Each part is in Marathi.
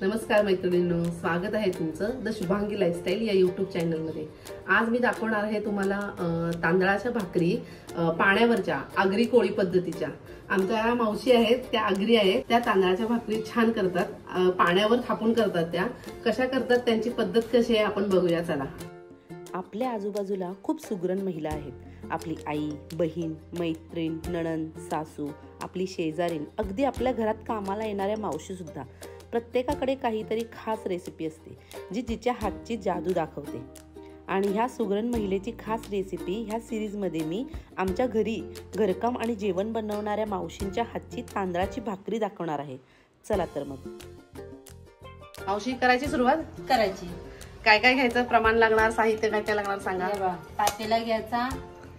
नमस्कार मैत्रिणींनो, स्वागत आहे तुमचं द शुभांगी लाईफस्टाईल या यूट्यूब चॅनलमध्ये। आज मी दाखवणार आहे तुम्हाला तांदळाच्या भाकरी पाण्यावरच्या आगरी कोळी पद्धतीच्या। आमच्या मावशी आहेत त्या आगरी आहेत, त्या तांदळाच्या भाकरी छान करतात, पाण्यावर थापून करतात। त्या कशा करतात त्यांची पद्धत कशी आहे आपण बघूया चला। आपल्या आजूबाजूला खूप सुगरण महिला आहेत। आपली आई, बहीण, मैत्रीण, नणंद, सासू, आपली शेजारीण, अगदी आपल्या घरात कामाला येणाऱ्या मावशी सुद्धा प्रत्येकाकडे काहीतरी खास रेसिपी असते जी जिच्या हातची जादू दाखवते। आणि ह्या सुगरण महिलेची खास रेसिपी ह्या सिरीजमध्ये मी आमच्या घरी घरकाम आणि जेवण बनवणाऱ्या मावशींच्या हातची तांदळाची भाकरी दाखवणार आहे। चला तर मग मावशी करायची सुरुवात करायची। काय काय घ्यायचं, प्रमाण लागणार, साहित्य काय काय लागणार सांगा। पातेला घ्यायचा,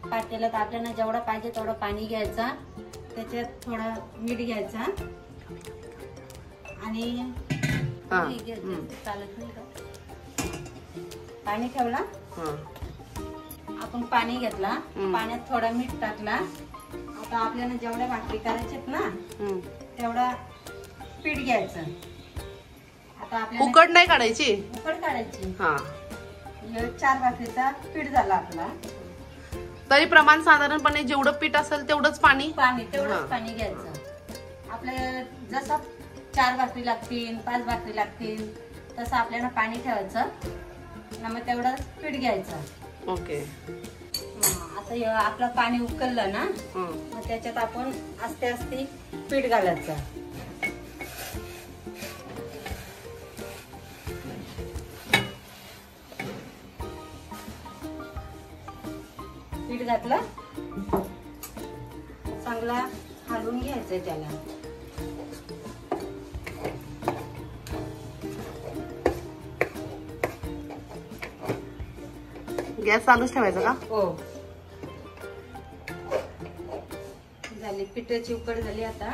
पातेल्यात आपल्याला जेवढा पाहिजे तेवढं पाणी घ्यायचा, त्याच्यात थोडा मीठ घ्यायचा आणि चालत नाही का, पाणी ठेवला, आपण पाणी घेतला, पाण्यात थोडा मीठ टाकला। आता आपल्याला जेवढ्या भाकरी करायच्यात ना तेवढा पीठ घ्यायचं। आता आपल्याला उकड नाही काढायची, उकड काढायची। हा, 4 भाकरीचा पीठ झाला आपला। तरी प्रमाण साधारणपणे जेवढं पीठ असेल तेवढंच पाणी तेवढंच पाणी घ्यायचं। आपल्याला जसं 4 भाकरी लागतील, 5 भाकरी लागतील तसं आपल्याला पाणी ठेवायचं, मग तेवढं पीठ घ्यायचं। ओके, आता आपलं पाणी उकळलं ना, मग त्याच्यात आपण आस्ते आस्ते पीठ घालायचं। पीठ घातलं, चांगला हलवून घ्यायचं त्याला। गॅस चालूच ठेवायचा का? हो, झाली पिठाची उकड झाली। आता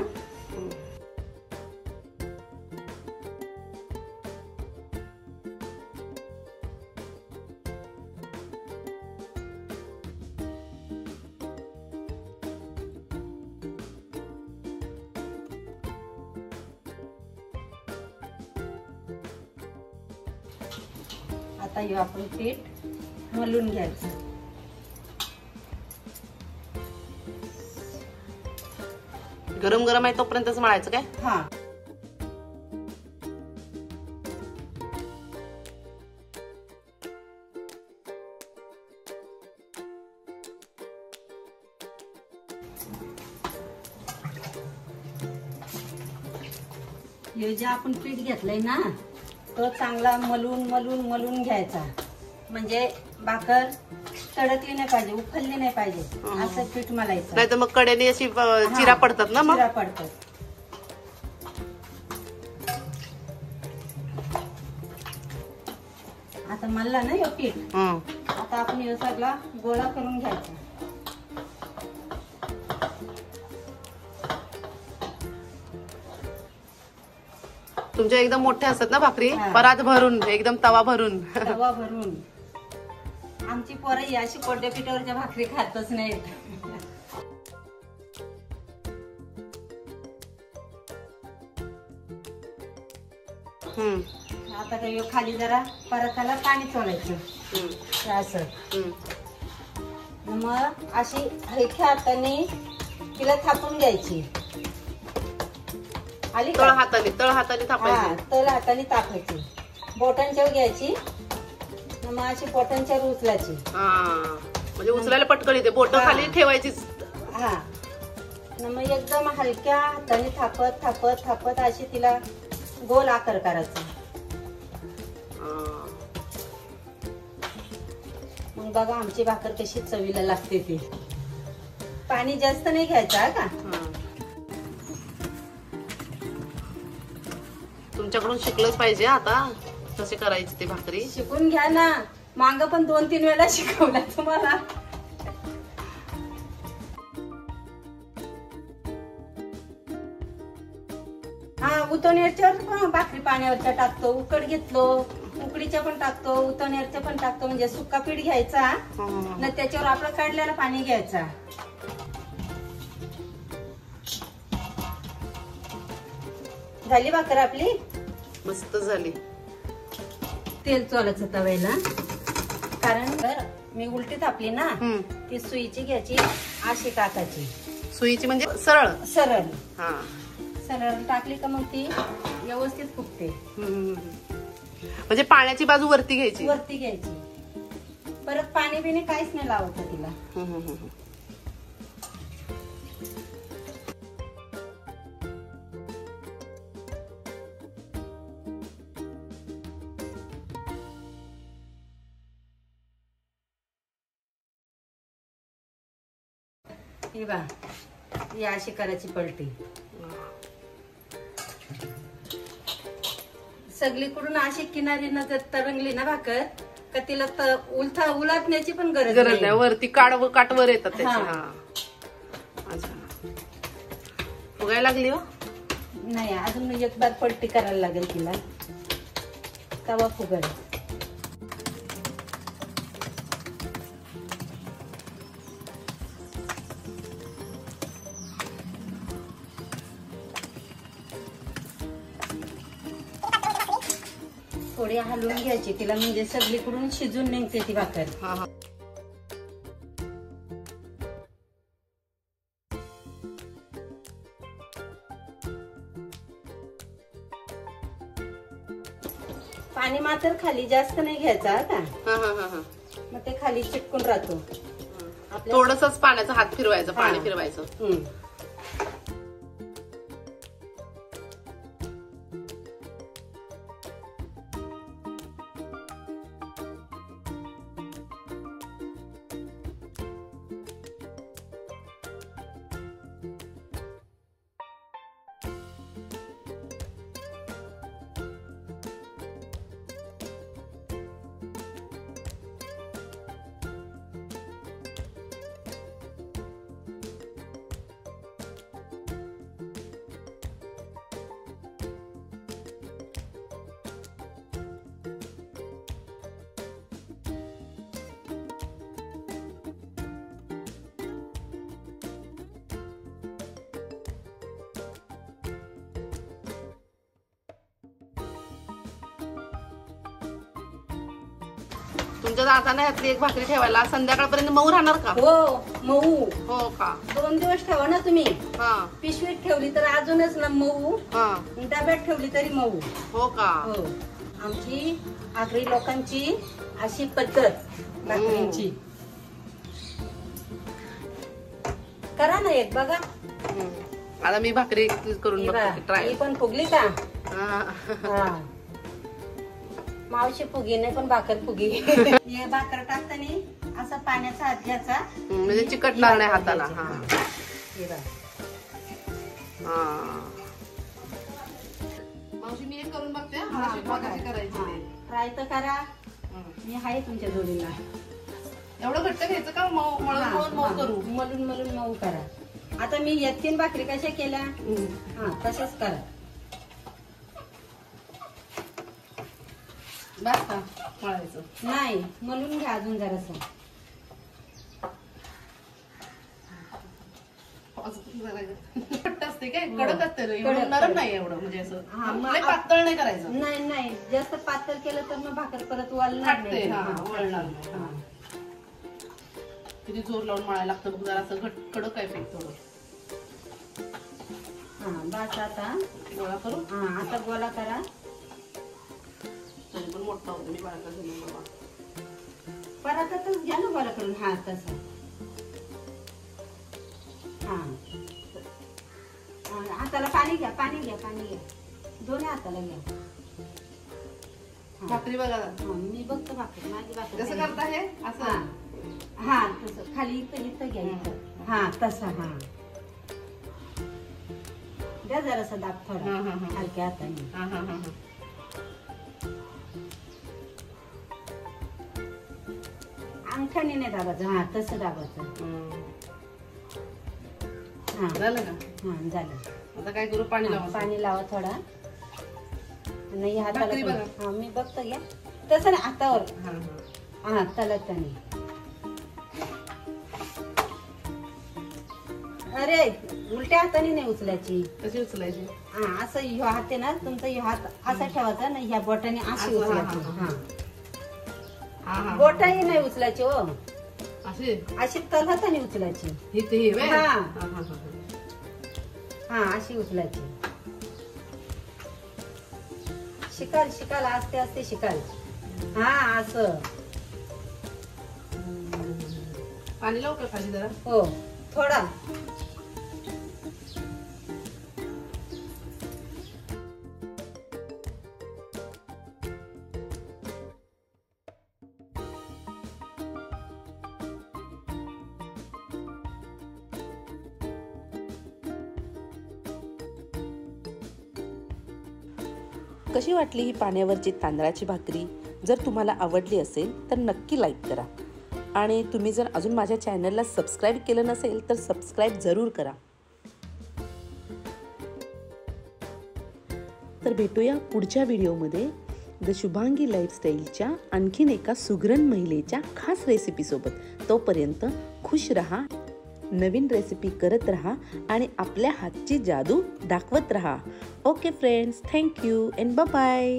हे आपण पीठ मळून घ्यायचं। गरम गरम आहे तोपर्यंतच मळायचं काय? हा, हे जे आपण पीठ घेतलंय ना तो चांगला मलून मलून मलून घ्यायचा, म्हणजे भाकर तडकली नाही पाहिजे, उखलली नाही पाहिजे, असं पीठ मलायचं। नाही तर मग कडेने अशी चिरा पडतात ना, मग चिरा पडतात। आता मळला ना हे पीठ, आता आपण हे सगळा गोळा करून घ्यायचा। तुमच्या एकदम मोठ्या असतात ना भाकरी, परात भरून, एकदम तवा भरून तवा भरून। आमची पोरं अशी कोरड्या पिठावरच्या भाकरी खातच नाहीत। आता काही खाली जरा परताला पाणी सोडायचं असं, मग अशी हलक्या हाताने तिला थापून घ्यायची। तळ हाताने थापायची, तळ हाताने तापायची, बोटांच्यावर घ्यायची, मग अशी बोटांच्यावर उचलायची। म्हणजे उचलायला पटकन येते, बोट खाली ठेवायचीच। हा, मग एकदम हलक्या हाताने थापत थापत थापत अशी तिला गोल आकार करायचा। मग बघा आमची भाकर कशी चवीला लागते ती। पाणी जास्त नाही घ्यायचं का? तुमच्याकडून शिकलंच पाहिजे आता कसे करायची ते भाकरी। शिकून घ्या ना, मांग पण 2-3 वेळा शिकवला तुम्हाला। हा, उतवण्याच्यावर भाकरी पाण्यावरच्या टाकतो, उकड घेतलो, उकडीच्या पण टाकतो, उतवण्याच्या पण टाकतो, म्हणजे सुक्का पीठ घ्यायचा ना, त्याच्यावर आपलं काढलेलं पाणी घ्यायचा। झाली भाकर आपली। मस्त झाली. तेल चोलायचं तव्याला, कारण जर मी उलटी थापली ना ती सुईची घ्यायची, अशी टाकायची. सुईची म्हणजे सरळ सरळ. हा, सरळ टाकली का मग ती व्यवस्थित फुगते. म्हणजे पाण्याची बाजू वरती घ्यायची. वरती घ्यायची. परत पाणी बिणी काहीच नाही लावायचं तिला. हे बा, ही अशी करायची पलटी. सगळीकडून अशी किनारीनं जर तरंगली ना भाकर का तिला उलटण्याची पण गरज नाही. वरती काटवर येतात त्याची. हा. हा, अच्छा. फुगायला लागली हो? नाही, अजून एक बार पलटी करायला लागेल तिला, तवा फुगल. थोडी हलवून घ्यायची तिला, म्हणजे सगळीकडून शिजून निघते ती भाकर. हा हा. पाणी मात्र खाली जास्त नाही घ्यायचा का, मग ते खाली चिटकून राहतो. थोडसच पाण्याचा हात फिरवायचं, पाणी फिरवायचं. तुमच्या दादाने ह्यातली एक भाकरी ठेवायला संध्याकाळपर्यंत मऊ राहणार का? हो, मऊ. हो का? 2 दिवस ठेवा ना तुम्ही. हा. पिशवीत ठेवली तर अजूनच ना मऊ. हा. डब्यात ठेवली तरी मऊ. हो का? हो. आमची आगरी लोकांची अशी पद्धत भाकरींची. करा ना एक बघा. आता मी भाकरी करून बघते, ट्राय. पण फुगली का? हा. मावशी फुगी नाही पण भाकर फुगी. हे भाकर टाकताना असा पाण्याचा हात घ्यायचा, म्हणजे चिकटणार नाही हाताला. हा. मावशी मी एक करून बघते, कशी करायची. ट्राय तर करा, मी आहे तुमच्या जोडीला. एवढं घट्ट घ्यायचं का? मऊ करू? मलून मऊ करा. आता मी या 3 भाकरी कशा केल्या, हा तसंच करा. बस का मळायचं? नाही, मलून घ्या अजून जरासं. घट्ट असते काय? कडक असते, नरम नाही एवढं, म्हणजे असं पातळ नाही करायचं. नाही, जास्त पातळ केलं तर मग भाकर परत वळणार नाही. वळणार नाही. किती जोर लावून मळायला लागतं बघ, जरा असं कडक आहे पीठ थोडं. हा बस, आता गोळा करू. हा, आता गोळा करा. पण मोठा होतो, मी बाळका घेऊन बाबा. परातातच घ्या ना गोळा करून. हा तसा. हा, हाताला पाणी घ्या, पाणी घ्या. दोन्ही हाताला घ्या. भाकरी बघा. मी बघतो भाकरी, माझी भाकरी कसं करता हे? असं. हा तसं खाली इथं घ्या. हा तसा. हा द्या जरासा दाब थोडा हलक्या हाताने. अंगठ्याने नाही दाबायचं. हा तसं दाबायचं. हा झालं का? हा झालं. आता काय करू? पाणी लावा. पाणी लावा थोडा. नाही हाताला. हा मी बघतो घ्या. तसं नाही, हातावर. हा तलताने. अरे उलट्या हाताने नाही उचलायची. कशी उचलायची? हा असं ह्यो हात आहे ना तुमचा, ह्यो हात असा ठेवायचा ना, ह्या बोटाने अशी उचलायची. हा बोटाने नाही उचलायची हो, अशी तलहाताने उचलायची. हा अशी उचलायची. शिकाल शिकाल आस्ते आस्ते शिकाल. हा असं. पाणी लावू का खाली जरा? हो थोडा. कशी वाटली ही पाण्यावरची तांदळाची भाकरी? जर तुम्हाला आवडली असेल तर नक्की लाईक करा आणि तुम्ही जर अजून माझ्या चॅनलला सबस्क्राईब केलं नसेल तर सबस्क्राईब जरूर करा. तर भेटूया पुढच्या व्हिडिओमध्ये द शुभांगी लाईफस्टाईलच्या आणखीन एका सुगरण महिलेच्या खास रेसिपीसोबत. तोपर्यंत खुश रहा, नवीन रेसिपी करत रहा आणि आपल्या हातची जादू दाखवत रहा. Okay friends, thank you and bye bye.